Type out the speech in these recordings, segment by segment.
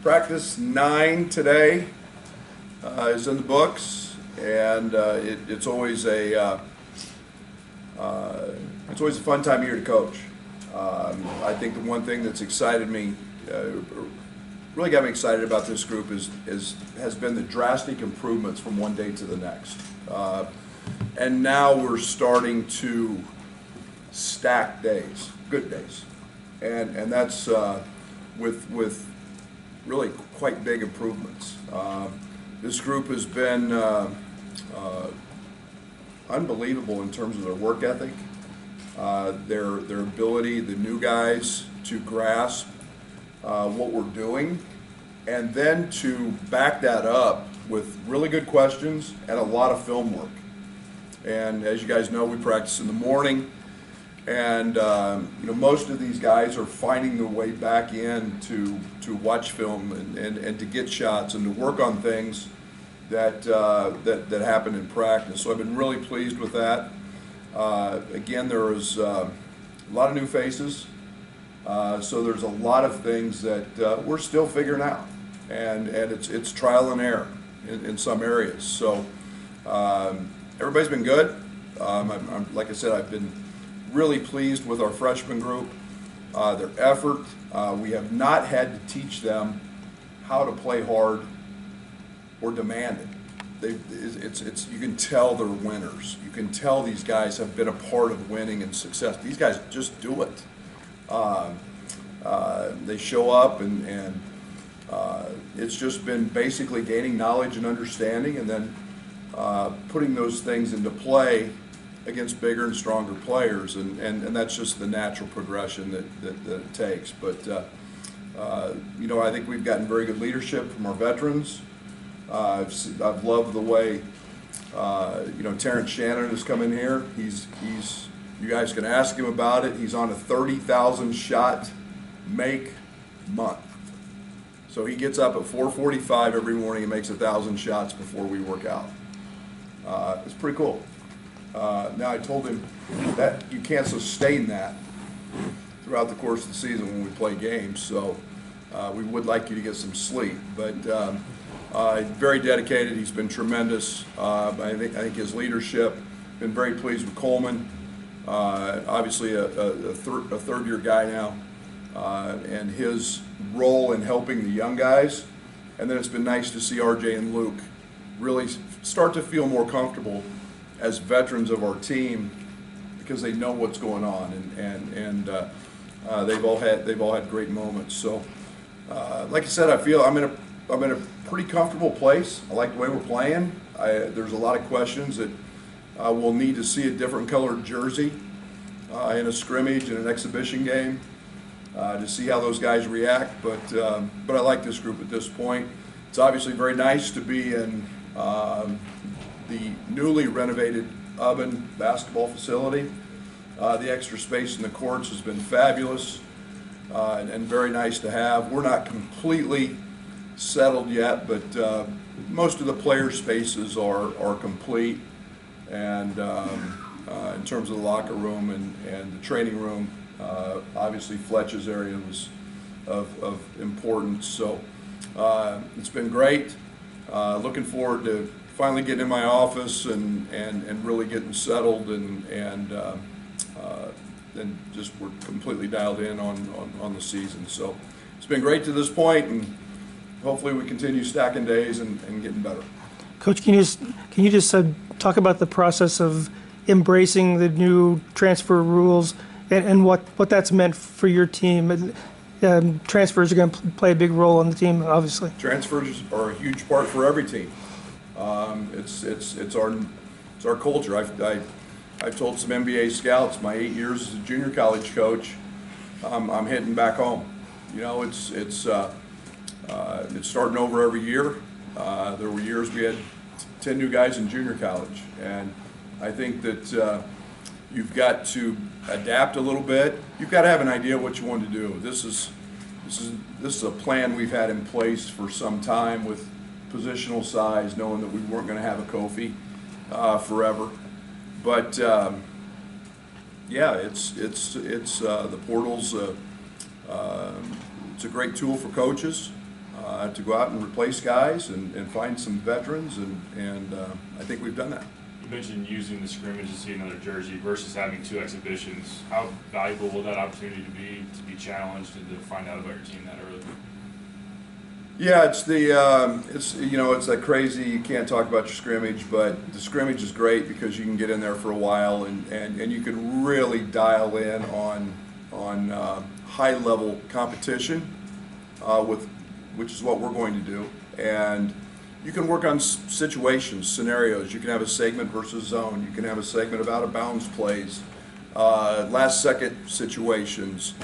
Practice 9 today is in the books, and it's always a fun time of year to coach. I think the one thing that's excited me, really got me excited about this group has been the drastic improvements from one day to the next, and now we're starting to stack days, good days, and that's with really quite big improvements. This group has been unbelievable in terms of their work ethic, their ability, the new guys, to grasp what we're doing, and then to back that up with really good questions and a lot of film work. And as you guys know, we practice in the morning, and most of these guys are finding their way back in to watch film and to get shots and to work on things that happen in practice. So I've been really pleased with that. Again, there is a lot of new faces, so there's a lot of things that we're still figuring out, and it's trial and error in some areas. So everybody's been good. Like I said, I've been really pleased with our freshman group, their effort. We have not had to teach them how to play hard or demand it. You can tell they're winners. You can tell these guys have been a part of winning and success. These guys just do it. They show up, and it's just been basically gaining knowledge and understanding, and then putting those things into play against bigger and stronger players, and that's just the natural progression that it takes. But I think we've gotten very good leadership from our veterans. I've loved the way Terrence Shannon has come in here. He's you guys can ask him about it. He's on a 30,000 shot make month. So he gets up at 4:45 every morning and makes 1,000 shots before we work out. It's pretty cool. Now, I told him that you can't sustain that throughout the course of the season when we play games, so we would like you to get some sleep. But very dedicated. He's been tremendous. I think his leadership. Been very pleased with Coleman. Obviously, a third-year guy now, and his role in helping the young guys. And then it's been nice to see RJ and Luke really start to feel more comfortable as veterans of our team, because they know what's going on, and they've all had great moments. So, like I said, I feel I'm in a pretty comfortable place. I like the way we're playing. There's a lot of questions that we'll need to see a different colored jersey in a scrimmage and an exhibition game to see how those guys react. But I like this group at this point. It's obviously very nice to be in the newly renovated Oven basketball facility. The extra space in the courts has been fabulous and very nice to have. We're not completely settled yet, but most of the player spaces are complete, and in terms of the locker room and the training room, obviously Fletch's area was of importance. So it's been great. Looking forward to finally getting in my office and really getting settled, and then just we're completely dialed in on the season. So it's been great to this point, and hopefully we continue stacking days and getting better. Coach, can you just talk about the process of embracing the new transfer rules and what that's meant for your team? Transfers are going to play a big role on the team, obviously. Transfers are a huge part for every team. It's our culture. I've told some NBA scouts my 8 years as a junior college coach, I'm hitting back home. It's starting over every year. There were years we had 10 new guys in junior college, and I think that you've got to adapt a little bit. You've got to have an idea what you want to do. This is a plan we've had in place for some time with positional size, knowing that we weren't going to have a Kofi forever. But yeah, it's the portal's it's a great tool for coaches. to go out and replace guys and find some veterans, and I think we've done that. You mentioned using the scrimmage to see another jersey versus having 2 exhibitions. How valuable will that opportunity to be challenged and to find out about your team that early? Yeah, it's it's that crazy, you can't talk about your scrimmage, but the scrimmage is great because you can get in there for a while and you can really dial in on high level competition which is what we're going to do, and you can work on situations, scenarios. You can have a segment versus zone. You can have a segment of out of bounds plays, last second situations,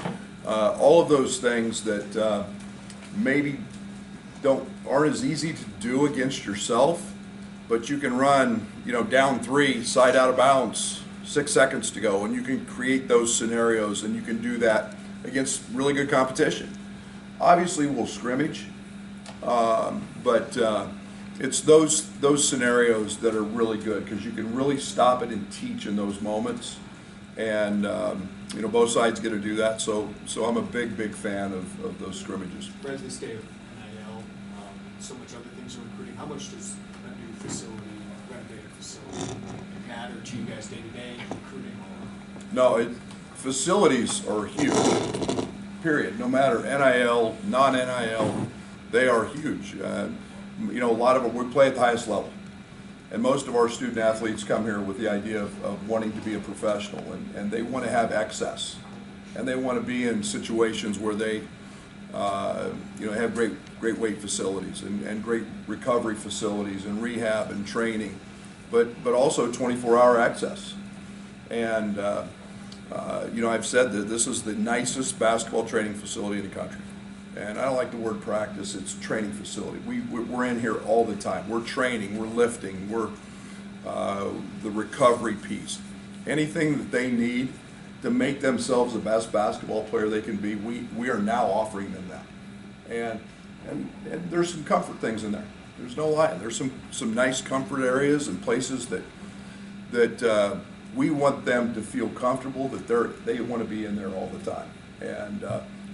all of those things that maybe aren't as easy to do against yourself, but you can run, down 3, side out of bounds, 6 seconds to go, and you can create those scenarios, and you can do that against really good competition. Obviously, we'll scrimmage, but it's those scenarios that are really good because you can really stop it and teach in those moments, and both sides get to do that. So I'm a big fan of those scrimmages. Brad, this day of NIL, so much other things are recruiting. How much does a new facility, renovated facility, matter to you guys day to day recruiting? No, facilities are huge. Period. No matter NIL, non-NIL, they are huge. A lot of it, we play at the highest level. And most of our student athletes come here with the idea of wanting to be a professional, and they want to have access. And they want to be in situations where they have great weight facilities and great recovery facilities and rehab and training, but also 24-hour access. And I've said that this is the nicest basketball training facility in the country. And I don't like the word practice, it's training facility. We're in here all the time. We're training, we're lifting, we're the recovery piece. Anything that they need to make themselves the best basketball player they can be, we are now offering them that. And there's some comfort things in there. There's no lie. There's some nice comfort areas and places that we want them to feel comfortable, that they want to be in there all the time. And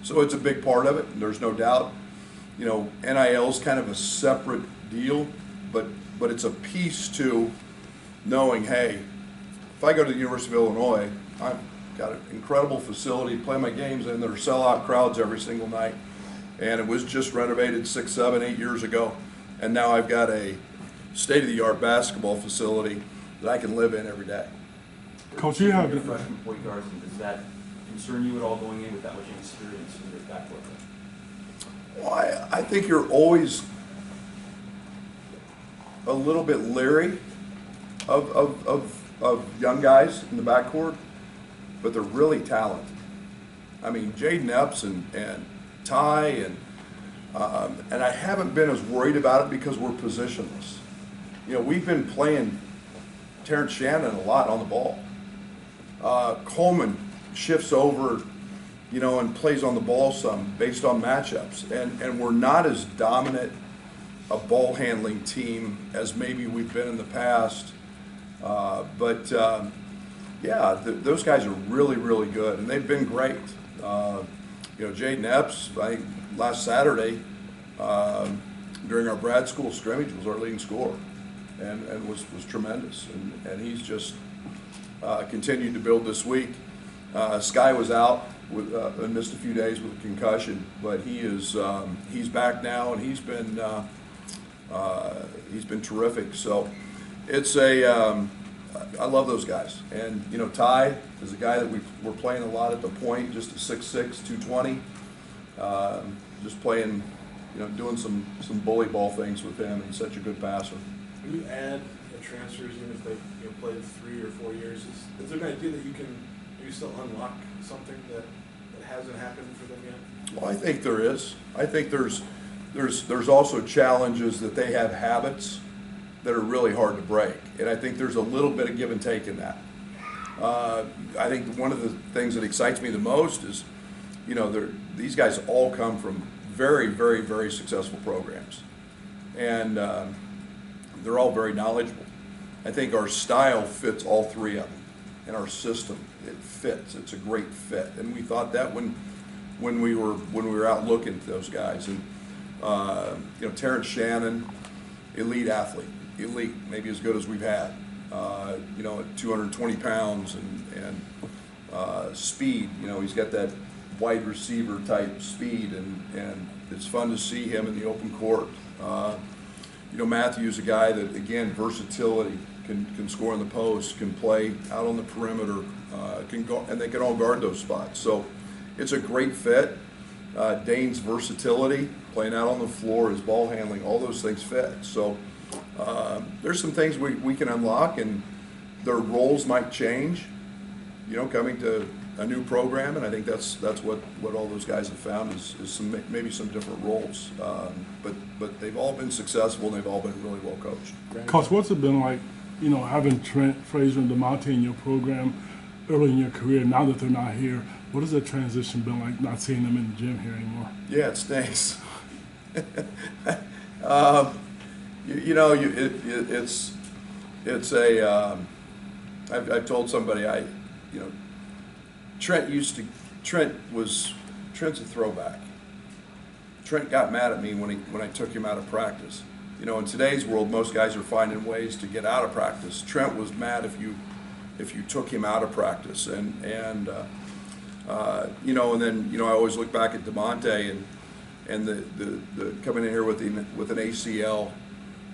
so it's a big part of it, and there's no doubt. NIL is kind of a separate deal, but it's a piece to knowing, hey, if I go to the University of Illinois, I've got an incredible facility, play my games in, there are sellout crowds every single night, and it was just renovated 6, 7, 8 years ago, and now I've got a state-of-the-art basketball facility that I can live in every day. Coach, you have freshman point guards, and does that concern you at all going in with that much experience in your backcourt? Well, I think you're always a little bit leery of young guys in the backcourt, but they're really talented. I mean, Jaden Epps and Ty, and I haven't been as worried about it because we're positionless. We've been playing Terrence Shannon a lot on the ball. Coleman shifts over, and plays on the ball some based on matchups. And we're not as dominant a ball handling team as maybe we've been in the past. Those guys are really, really good, and they've been great. Jaden Epps, I think last Saturday during our Brad School scrimmage was our leading scorer, and was tremendous. And he's just continued to build this week. Sky was out and missed a few days with a concussion, but he's back now, and he's been terrific. So it's I love those guys. And Ty is a guy that we're playing a lot at the point, just a 6'6", 220, just playing, doing some bully ball things with him. He's such a good passer. When you add transfers, even if they played 3 or 4 years, is there an idea that you can maybe still unlock something that hasn't happened for them yet? Well, I think there is. I think there's also challenges that they have habits that are really hard to break, and I think there's a little bit of give and take in that. I think one of the things that excites me the most is, these guys all come from very, very, very successful programs, and they're all very knowledgeable. I think our style fits all 3 of them, and our system, it fits. It's a great fit, and we thought that when we were out looking at those guys, and Terrence Shannon, elite athlete, elite, maybe as good as we've had. At 220 pounds and speed. He's got that wide receiver type speed, and it's fun to see him in the open court. Matthew's a guy that, again, versatility, can score in the post, can play out on the perimeter, can go, and they can all guard those spots. So it's a great fit. Dane's versatility, playing out on the floor, his ball handling, all those things fit. So there's some things we can unlock, and their roles might change, coming to a new program, and I think that's what all those guys have found is maybe some different roles. But they've all been successful, and they've all been really well coached. Coach, what's it been like, having Trent, Frazier, and DeMonte in your program early in your career? Now that they're not here, what has that transition been like, not seeing them in the gym here anymore? Yeah, it stinks. It's a. I've told somebody Trent's a throwback. Trent got mad at me when I took him out of practice. In today's world, most guys are finding ways to get out of practice. Trent was mad if you took him out of practice, and then I always look back at DeMonte and the coming in here with an ACL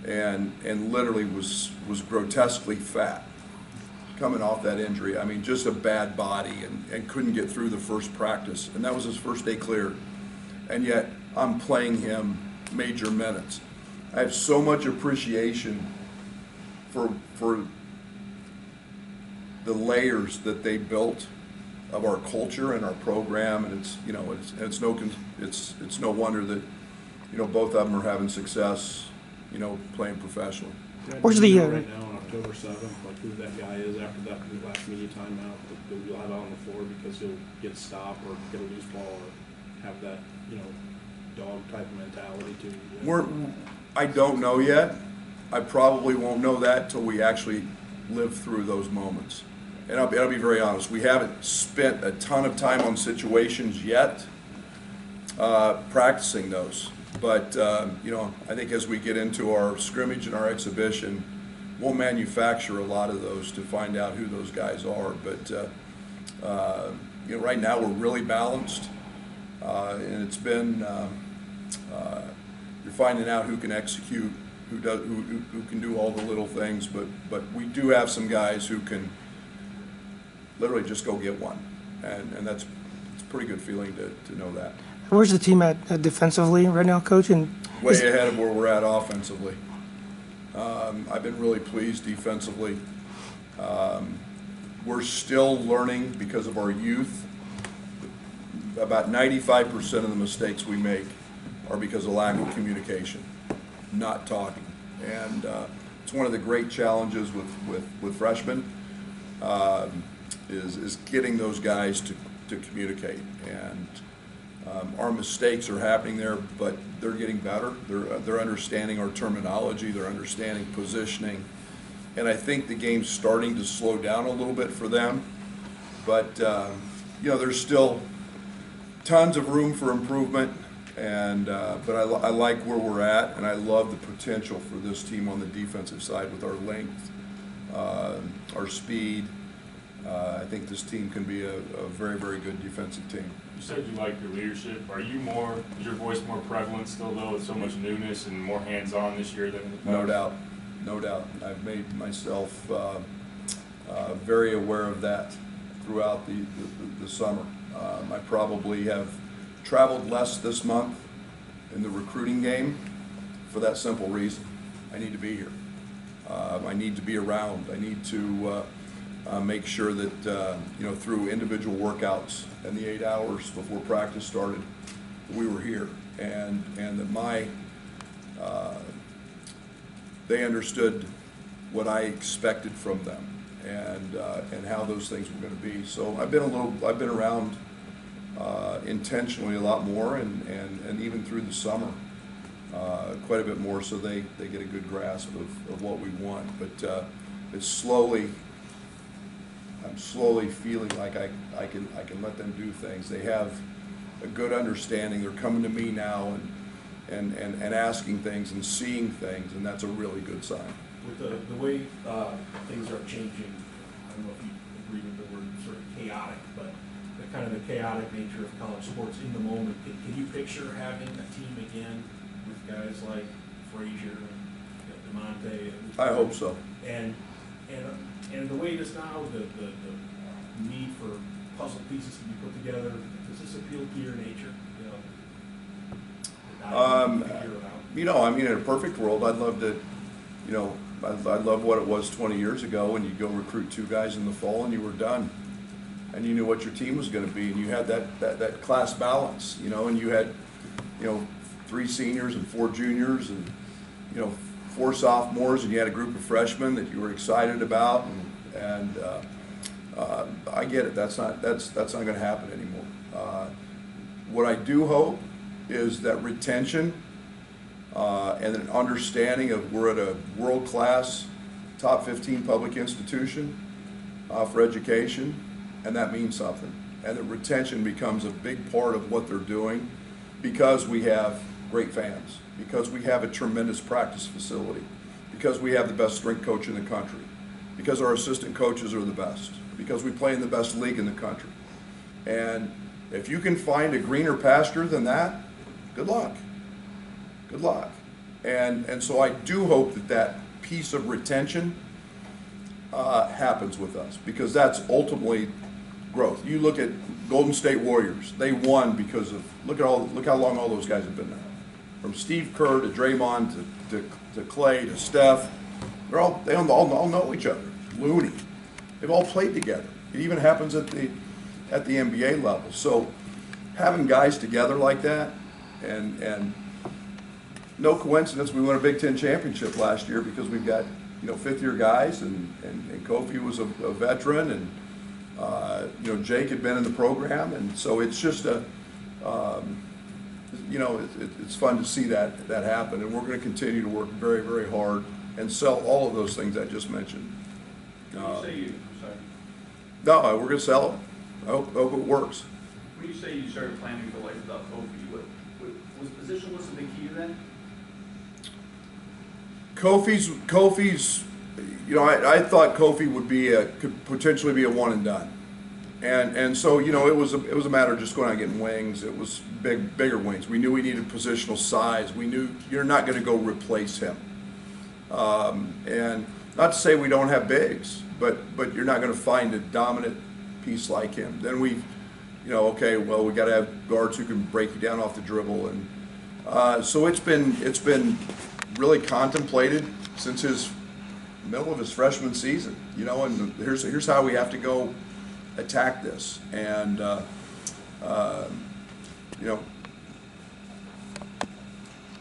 and literally was grotesquely fat coming off that injury. I mean, just a bad body and couldn't get through the first practice, and that was his first day cleared, and yet I'm playing him major minutes. I have so much appreciation for the layers that they built of our culture and our program, and it's no wonder that both of them are having success, playing professionally. Where's the right now on October 7th, like who that guy is after that last media timeout that you'll have out on the floor because you'll get stopped or get a loose ball or have that dog type of mentality to. I don't know yet. I probably won't know that till we actually live through those moments. And I'll be very honest, we haven't spent a ton of time on situations yet, practicing those. But, I think as we get into our scrimmage and our exhibition, we'll manufacture a lot of those to find out who those guys are. But, right now we're really balanced, and it's been, you're finding out who can execute, who can do all the little things. But we do have some guys who can literally just go get one, and it's a pretty good feeling to know that. Where's the team at defensively right now, Coach? And way ahead of where we're at offensively. I've been really pleased defensively. We're still learning because of our youth. About 95% of the mistakes we make are because of lack of communication, not talking. And it's one of the great challenges with freshmen is getting those guys to communicate. And our mistakes are happening there, but they're getting better. They're understanding our terminology. They're understanding positioning. And I think the game's starting to slow down a little bit for them. But, there's still tons of room for improvement. And but I like where we're at, and I love the potential for this team on the defensive side with our length, our speed. I think this team can be a very, very good defensive team. You said you like your leadership. Is your voice more prevalent still, though, with so much newness and more hands-on this year than in the past? No doubt. I've made myself very aware of that throughout the summer. I probably have traveled less this month in the recruiting game for that simple reason. I need to be here. I need to be around. I need to make sure that through individual workouts and the 8 hours before practice started, we were here, and that they understood what I expected from them, and how those things were going to be. So I've been around intentionally a lot more, and even through the summer quite a bit more, so they get a good grasp of what we want. But I'm slowly feeling like I can let them do things. They have a good understanding. They're coming to me now, and asking things and seeing things, and that's a really good sign. With the way things are changing, I don't know if you agree with the word sort of chaotic, but the kind of the chaotic nature of college sports in the moment, can you picture having a team again with guys like Frazier and DeMonte? I hope so. And the way it is now, the need for puzzle pieces to be put together, does this appeal to your nature? You know, I mean, in a perfect world, I'd love to, you know, I love what it was 20 years ago when you go recruit 2 guys in the fall and you were done. And you knew what your team was going to be, and you had that class balance, you know, and you had, you know, 3 seniors and 4 juniors and, you know, 4 sophomores, and you had a group of freshmen that you were excited about, and I get it. That's not going to happen anymore. What I do hope is that retention and an understanding of we're at a world-class, top 15 public institution for education, and that means something. And that retention becomes a big part of what they're doing because we have great fans, because we have a tremendous practice facility, because we have the best strength coach in the country, because our assistant coaches are the best, because we play in the best league in the country. And if you can find a greener pasture than that, good luck. Good luck. And so I do hope that that piece of retention happens with us, because that's ultimately growth. You look at Golden State Warriors; they won because of look how long all those guys have been there. From Steve Kerr to Draymond to Clay to Steph, they all know each other. Looney, they've all played together. It even happens at the NBA level. So having guys together like that, and no coincidence, we won a Big Ten championship last year because we've got, you know, 5th-year guys, and Kofi was a veteran, and you know, Jake had been in the program, and so it's just a, you know, it's fun to see that happen, and we're going to continue to work very, very hard and sell all of those things I just mentioned. No, we're going to sell them. I hope it works. When you say you started planning for life without Kofi, was positionless a big key to that? Kofi's, you know, I thought Kofi would could potentially be a one and done, and so, you know, it was a matter of just going out and getting wings. It was bigger wings. We knew we needed positional size. We knew you're not going to go replace him, and not to say we don't have bigs, but you're not going to find a dominant piece like him. Then you know, okay, well, we got to have guards who can break you down off the dribble, and so it's been really contemplated since his middle of his freshman season, you know, and here's how we have to go attack this, and you know,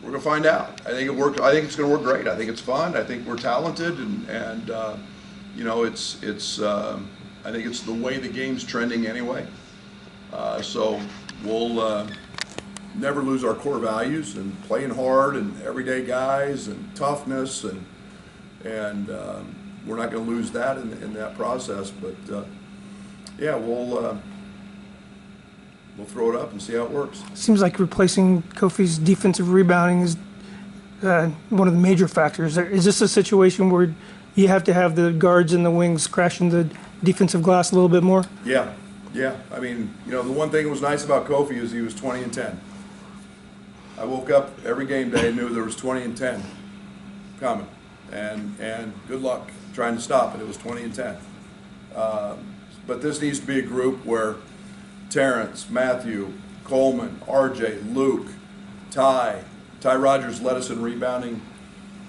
we're gonna find out. I think it worked. I think it's gonna work great. I think it's fun. I think we're talented, and you know, it's I think it's the way the game's trending anyway. So we'll never lose our core values, and playing hard, and everyday guys, and toughness, and we're not going to lose that in that process. But yeah, we'll throw it up and see how it works. Seems like replacing Kofi's defensive rebounding is one of the major factors. Is this a situation where you have to have the guards and the wings crashing the defensive glass a little bit more? Yeah. I mean, you know, the one thing that was nice about Kofi is he was 20 and 10. I woke up every game day and knew there was 20 and 10 coming, and good luck trying to stop it. It was 20 and 10. But this needs to be a group where Terrence, Matthew, Coleman, RJ, Luke, Ty Rogers led us in rebounding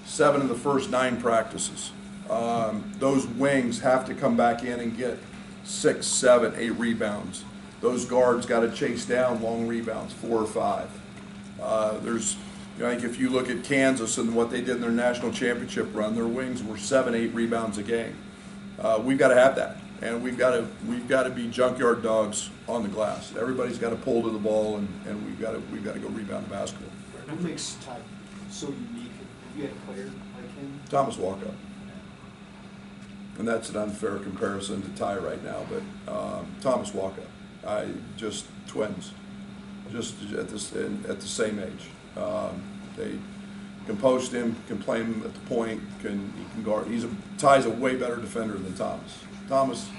7 of the first 9 practices. Those wings have to come back in and get 6, 7, 8 rebounds. Those guards got to chase down long rebounds, 4 or 5. There's, you know, I think if you look at Kansas and what they did in their national championship run, their wings were 7, 8 rebounds a game. We've got to have that, and we've got to be junkyard dogs on the glass. Everybody's got to pull to the ball, and we've got to go rebound the basketball. What makes Ty so unique? Have you had a player like him? Thomas Walkup. And that's an unfair comparison to Ty right now, but Thomas Walkup, just twins, just at the same age. They can post him, can play him at the point, he can guard. Ty's a way better defender than Thomas. Thomas,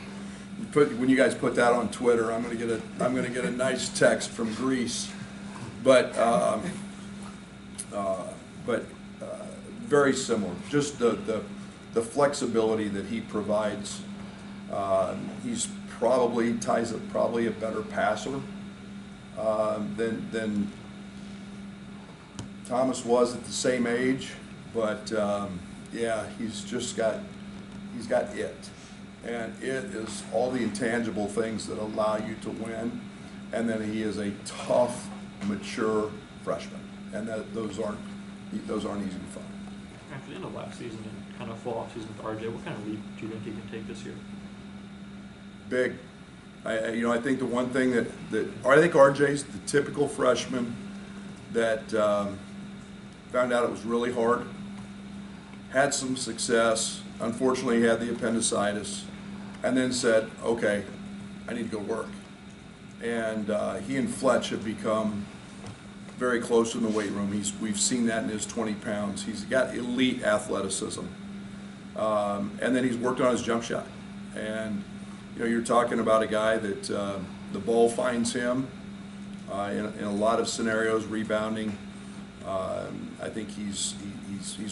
when you guys put that on Twitter, I'm gonna get a nice text from Greece, but very similar. Just the flexibility that he provides. Ty's probably a better passer than Thomas was at the same age, but yeah, he's got it, and it is all the intangible things that allow you to win, and then he is a tough, mature freshman, and those aren't easy to find. After the end of last season and kind of fall off season with RJ, what kind of leap do you think he can take this year? Big. I think the one thing that I think RJ's the typical freshman that found out it was really hard, had some success, unfortunately had the appendicitis, and then said, okay, I need to go work. And he and Fletch have become very close in the weight room. We've seen that in his 20 pounds. He's got elite athleticism. And then he's worked on his jump shot. And you're talking about a guy that the ball finds him in a lot of scenarios, rebounding. I think he's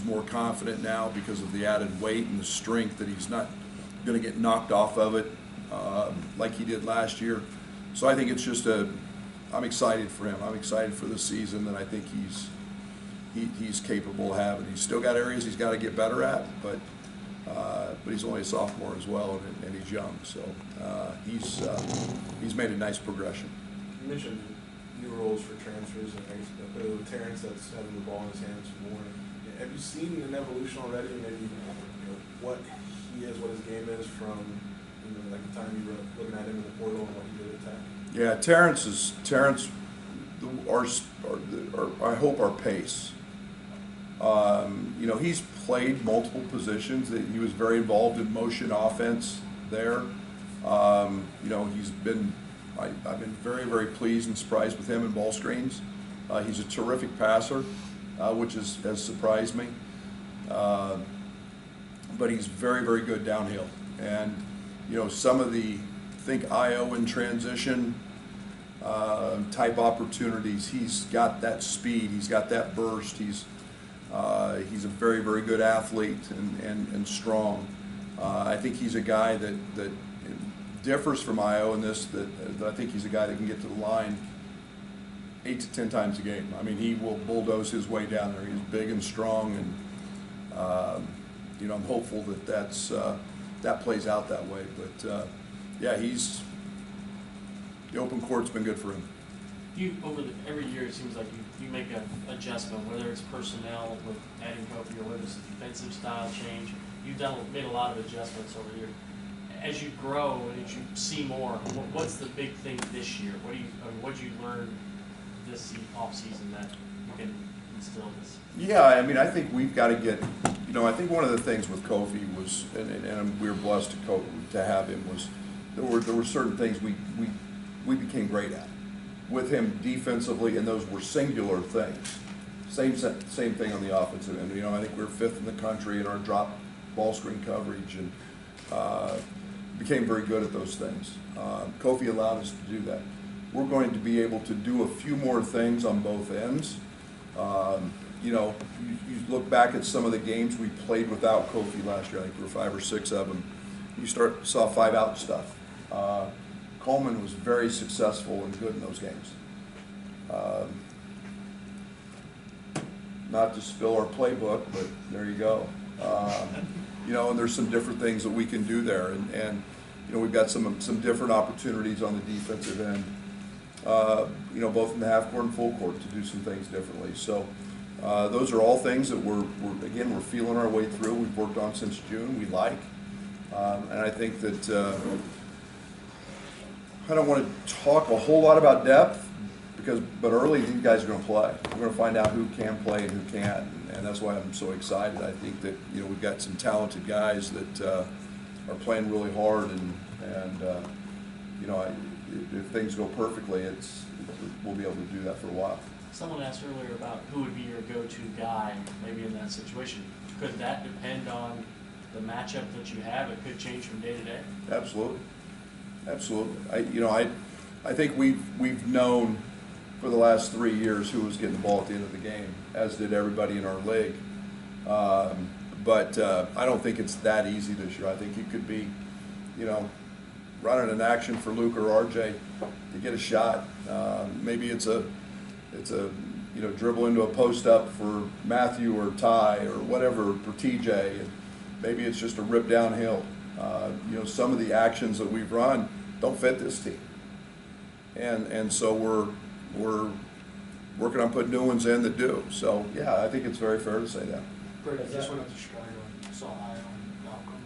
more confident now because of the added weight and the strength that he's not going to get knocked off of it like he did last year. So I think it's just I'm excited for him. I'm excited for the season that I think he's capable of having. He's still got areas he's got to get better at, but he's only a sophomore as well, and he's young. So he's made a nice progression. You mentioned new roles for transfers, and with Terrence that's having the ball in his hands more. Have you seen an evolution already? Maybe what he is, what his game is from like the time you were looking at him in the portal and what he did at Tech? Yeah, Terrence. I hope our pace. He's played multiple positions. He was very involved in motion offense there. He's been. I've been very, very pleased and surprised with him in ball screens. He's a terrific passer, which has surprised me. But he's very, very good downhill. And some of the IO in transition type opportunities. He's got that speed. He's got that burst. He's a very, very good athlete and strong. I think he's a guy that differs from IO in this, that I think he's a guy that can get to the line 8 to 10 times a game. I mean, he will bulldoze his way down there. He's big and strong, and I'm hopeful that plays out that way. But yeah, the open court's been good for him. Every year it seems like you make an adjustment, whether it's personnel with adding Kofi or whether it's a defensive style change. You've made a lot of adjustments over the year. As you grow and as you see more, what's the big thing this year? What did you learn this off season that you can instill this? Yeah, I think we've got to get. I think one of the things with Kofi was, and we were blessed to have him, was there were certain things we became great at with him defensively, and those were singular things. Same thing on the offensive end. I think we were 5th in the country in our drop ball screen coverage, and became very good at those things. Kofi allowed us to do that. We're going to be able to do a few more things on both ends. You look back at some of the games we played without Kofi last year. I think there were 5 or 6 of them. You saw 5-out stuff. Coleman was very successful and good in those games. Not to spill our playbook, but there you go. And there's some different things that we can do there, and we've got some different opportunities on the defensive end. Both in the half court and full court to do some things differently. So those are all things that we're feeling our way through. We've worked on since June. We like, and I think that I don't want to talk a whole lot about depth but early these guys are going to play. We're going to find out who can play and who can't, and that's why I'm so excited. I think that we've got some talented guys that are playing really hard, and if things go perfectly, we'll be able to do that for a while. Someone asked earlier about who would be your go-to guy, maybe in that situation. Could that depend on the matchup that you have? It could change from day to day? Absolutely. Absolutely. I think we've known for the last 3 years who was getting the ball at the end of the game, as did everybody in our league. But I don't think it's that easy this year. I think you could be, running an action for Luke or RJ to get a shot. Maybe it's a dribble into a post up for Matthew or Ty or whatever for TJ, and maybe it's just a rip downhill. Some of the actions that we've run don't fit this team, and so we're working on putting new ones in that do. So yeah, I think it's very fair to say that. Brad, I just went up to Chicago and saw Io and Malcolm.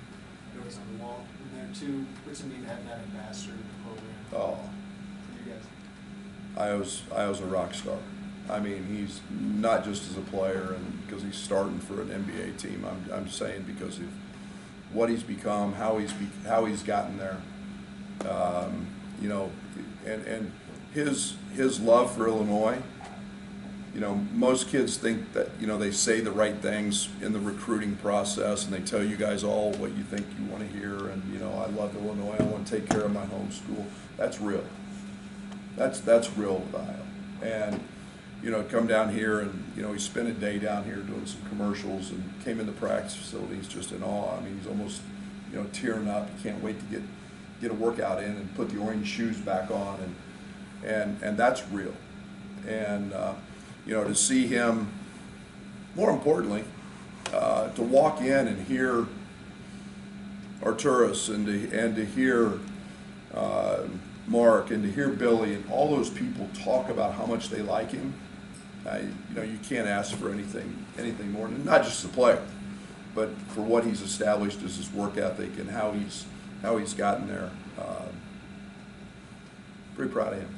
It was on the wall. And there too, what's it mean to have that ambassador in the program Oh, for you guys? Io's a rock star. I mean, he's not just as a player and because he's starting for an NBA team. I'm saying because of what he's become, how he's gotten there. And his love for Illinois. Most kids think that, they say the right things in the recruiting process and they tell you guys all what you think you want to hear. And, I love Illinois. I want to take care of my home school. That's real. That's real with Io. And, come down here and, he spent a day down here doing some commercials and came in the practice facilities just in awe. I mean, he's almost, tearing up. He can't wait to get a workout in and put the orange shoes back on. And that's real. And, to see him, more importantly, to walk in and hear Arturas and to hear Mark and to hear Billy and all those people talk about how much they like him, you can't ask for anything more, and not just the player, but for what he's established as his work ethic and how he's gotten there. Pretty proud of him.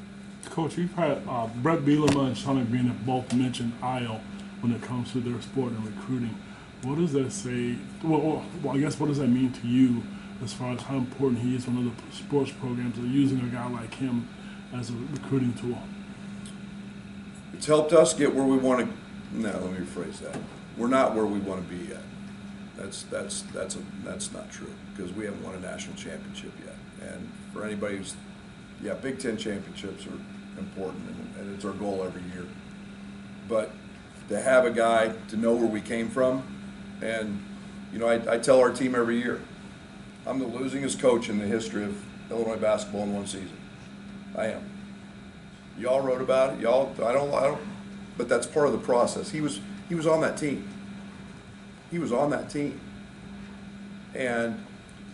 Coach, you've had Brett Bielema and Sean McBean have both mentioned Io when it comes to their sport and recruiting. What does that say? Well, I guess what does that mean to you as far as how important he is when other sports programs are using a guy like him as a recruiting tool? It's helped us get where we want to. No, let me rephrase that. We're not where we want to be yet. That's not true because we haven't won a national championship yet. And for anybody who's, Big Ten championships are important and it's our goal every year. But to have a guy to know where we came from, and I tell our team every year, I'm the losingest coach in the history of Illinois basketball in one season. I am. Y'all wrote about it. I don't. But that's part of the process. He was on that team. He was on that team. And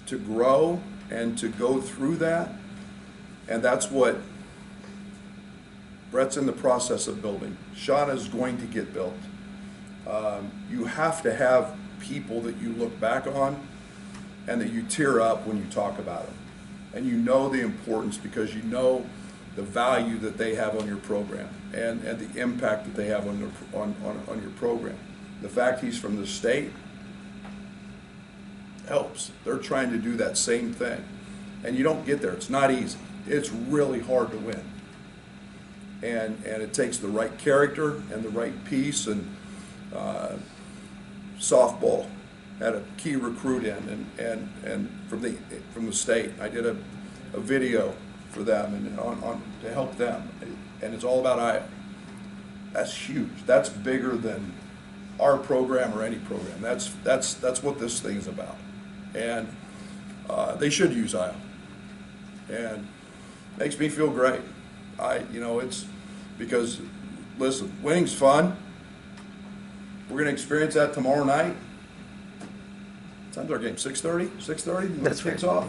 to grow and to go through that, and that's what Brett's in the process of building. Sean is going to get built. You have to have people that you look back on and that you tear up when you talk about them. And you know the importance because you know the value that they have on your program and the impact that they have on your program. The fact he's from the state helps. They're trying to do that same thing. And you don't get there. It's not easy. It's really hard to win. And it takes the right character and the right piece. And softball had a key recruit in and from the state. I did a video for them and to help them. And it's all about Iowa. That's huge. That's bigger than our program or any program. That's what this thing's about. And they should use Iowa. And makes me feel great. It's because, listen, winning's fun. We're going to experience that tomorrow night. Time's our game, 6:30? 6:30 when it kicks off.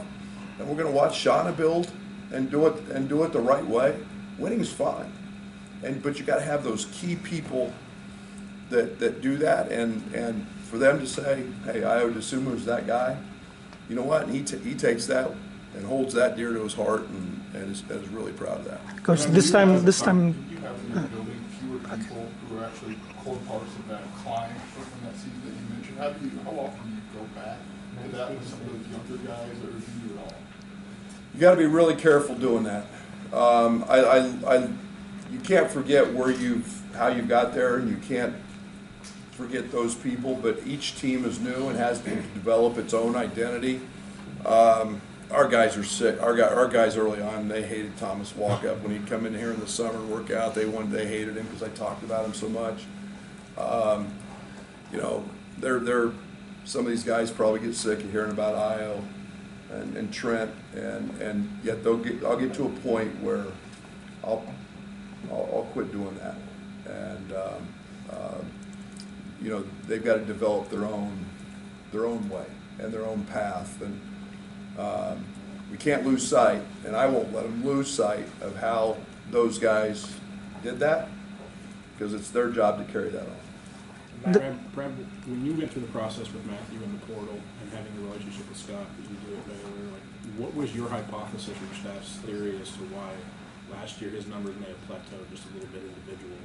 And we're going to watch Shauna build and do it the right way. Winning's fun. But you got to have those key people that do that, and for them to say, hey, Io DeSumo's that guy, you know what? And he takes that and holds that dear to his heart, and is really proud of that. Coach, this time. You have in your building fewer people who are actually core parts of that climb from that season that you mentioned. How often do you go back to that with some of those younger guys, or do you at all? You got to be really careful doing that. you can't forget how you got there, and you can't forget those people, but each team is new and has to develop its own identity. Our guys are sick. Our guys early on, they hated Thomas Walkup when he'd come in here in the summer and work out. They hated him because I talked about him so much. You know, some of these guys probably get sick of hearing about Io and Trent, and yet I'll get to a point where I'll quit doing that, and you know, they've got to develop their own way and their own path, and we can't lose sight, and I won't let them lose sight of how those guys did that, because it's their job to carry that on. Brad, when you went through the process with Matthew in the portal and having the relationship with Scott that you do at Baylor, like, what was your hypothesis or staff's theory as to why last year his numbers may have plateaued just a little bit individually,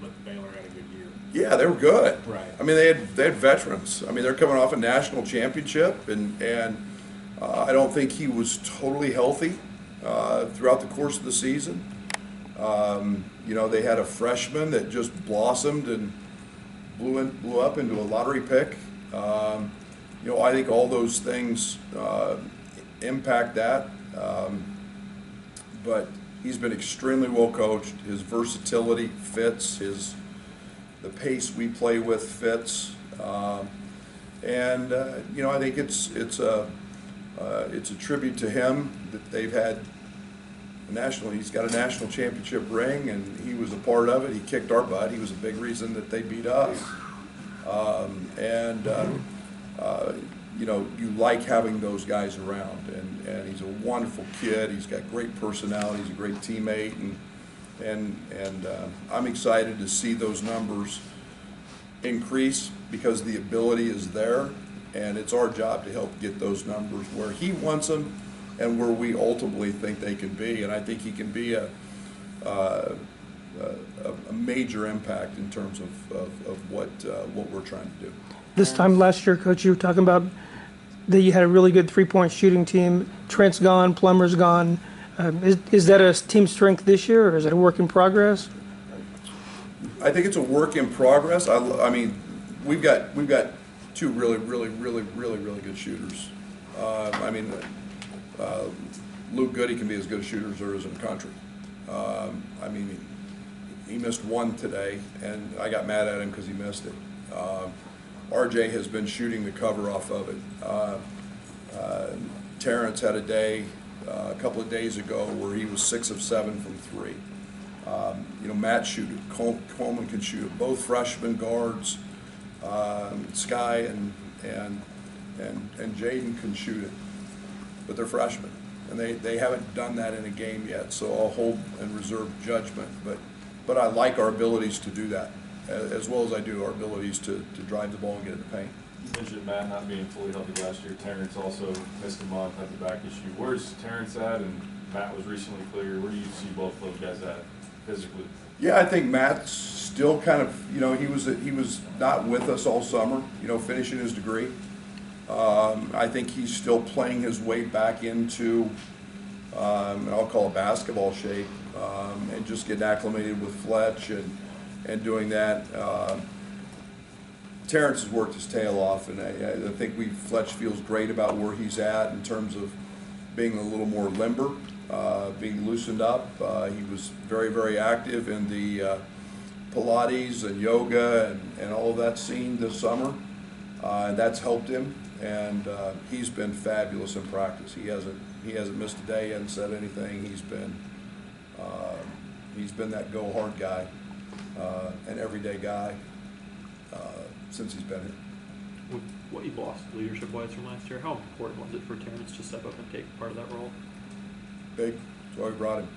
but Baylor had a good year? Yeah, they were good. Right. I mean, they had veterans. I mean, they're coming off a national championship, and I don't think he was totally healthy throughout the course of the season. You know, they had a freshman that just blossomed and blew up into a lottery pick. You know, I think all those things impact that. But he's been extremely well coached. His versatility fits. The pace we play with fits. You know, I think it's a tribute to him that they've had he's got a national championship ring, and he was a part of it. He kicked our butt. He was a big reason that they beat us. You know, you like having those guys around, and he's a wonderful kid. He's got great personality. He's a great teammate, and I'm excited to see those numbers increase because the ability is there, and it's our job to help get those numbers where he wants them and where we ultimately think they can be. And I think he can be a major impact in terms of what we're trying to do. This time last year, Coach, you were talking about that you had a really good three-point shooting team. Trent's gone, Plummer's gone. Is that a team strength this year, or is it a work in progress? I think it's a work in progress. I mean, we've got two really good shooters. I mean, Luke Goody can be as good a shooter as there is in the country. I mean, he missed one today, and I got mad at him because he missed it. RJ has been shooting the cover off of it. Terrence had a day a couple of days ago where he was 6 of 7 from 3. You know, Matt shoot it. Coleman can shoot it. Both freshman guards, Sky and Jaden can shoot it, but they're freshmen, and they haven't done that in a game yet. So I'll hold and reserve judgment, but I like our abilities to do that, as well as I do our abilities to drive the ball and get in the paint. You mentioned Matt not being fully healthy last year. Terrence also missed a month, had the back issue. Where's Terrence at? And Matt was recently cleared. Where do you see both those guys at physically? Yeah, I think Matt's still kind of, you know, he was not with us all summer, you know, finishing his degree. I think he's still playing his way back into, I'll call it basketball shape, and just getting acclimated with Fletch and doing that. Terrence has worked his tail off, and I think Fletch feels great about where he's at in terms of being a little more limber, being loosened up. He was very active in the Pilates and yoga and all of that scene this summer, and that's helped him. And he's been fabulous in practice. He hasn't missed a day. He hasn't said anything. He's been that go hard guy, an everyday guy since he's been here. With what you've lost leadership-wise from last year, how important was it for Terrence to step up and take part of that role? Big. That's why we brought him.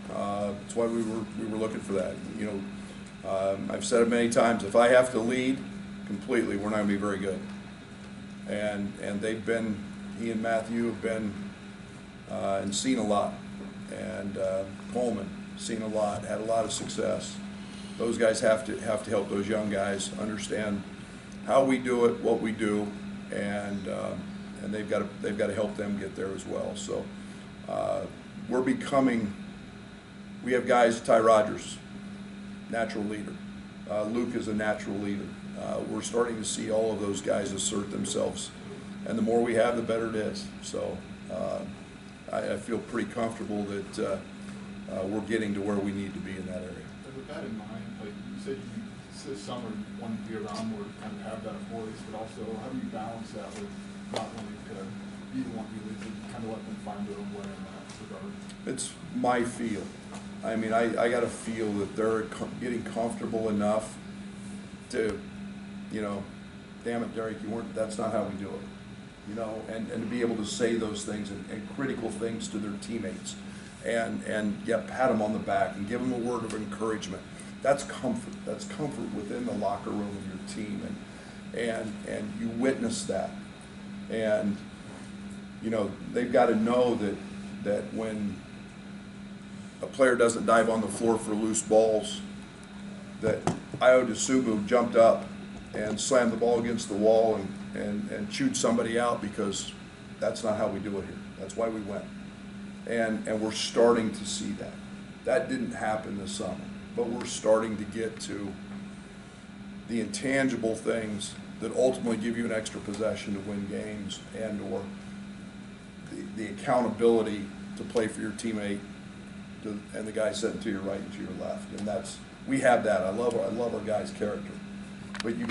That's why we were looking for that. You know, I've said it many times. If I have to lead completely, we're not going to be very good. And he and Matthew have been and seen a lot. And Coleman seen a lot, had a lot of success. Those guys have to help those young guys understand how we do it, what we do, and they've got to help them get there as well. So we're becoming We have guys, Ty Rogers, natural leader. Luke is a natural leader. We're starting to see all of those guys assert themselves. And the more we have, the better it is. So I feel pretty comfortable that we're getting to where we need to be in that area. And with that in mind, like you said, this summer you wanted to be around more to kind of have that voice, but also how do you balance that with not wanting to be the one who leads and kind of let them find their own way in that regard? It's my feel. I mean, I got to feel that they're getting comfortable enough to, you know, damn it, Derek, that's not how we do it. You know, and to be able to say those things and critical things to their teammates and yeah, pat them on the back and give them a word of encouragement. That's comfort. That's comfort within the locker room of your team, and you witness that. And you know, they've got to know that when a player doesn't dive on the floor for loose balls, that Io DeSumo jumped up and slammed the ball against the wall and chewed somebody out, because that's not how we do it here. That's why we went. And we're starting to see that. That didn't happen this summer, but we're starting to get to the intangible things that ultimately give you an extra possession to win games, and or the accountability to play for your teammate and the guy sitting to your right and to your left. And we have that. I love our guys' character. But you